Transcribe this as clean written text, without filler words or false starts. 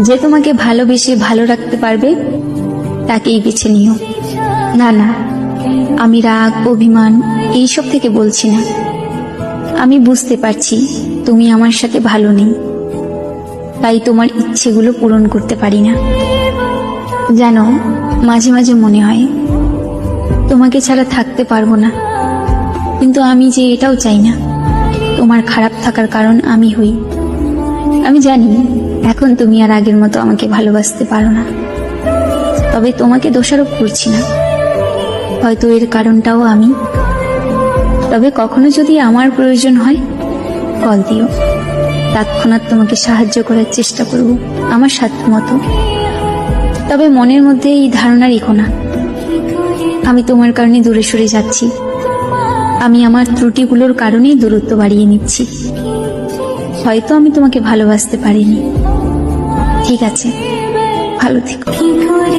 যে তোমাকে ভালোবেসে ভালো রাখতে পারবে তাকেই বেছে নিও। না না, আমি রাগ অভিমান এইসব থেকে বলছি না। আমি বুঝতে পারছি তুমি আমার সাথে ভালো নেই, তাই তোমার ইচ্ছেগুলো পূরণ করতে পারি না। জানো, মাঝে মাঝে মনে হয় তোমাকে ছাড়া থাকতে পারবো না, কিন্তু আমি যে এটাও চাই না তোমার খারাপ থাকার কারণ আমি হই। আমি জানি এখন তুমি আর আগের মতো আমাকে ভালোবাসতে পারো না, তবে তোমাকে দোষারোপ করছি না, হয়তো এর কারণটাও আমি। তবে কখনো যদি আমার প্রয়োজন হয় কল দিও, তৎক্ষণাৎ তোমাকে সাহায্য করার চেষ্টা করব আমার সাধ্য মতো। তবে মনের মধ্যে এই ধারণা রেখো না আমি তোমার কারণে দূরে সরে যাচ্ছি। আমি আমার ত্রুটিগুলোর কারণেই দূরত্ব বাড়িয়ে নিচ্ছি। হয়তো আমি তোমাকে ভালোবাসতে পারিনি। ঠিক আছে, ভালো থেকো।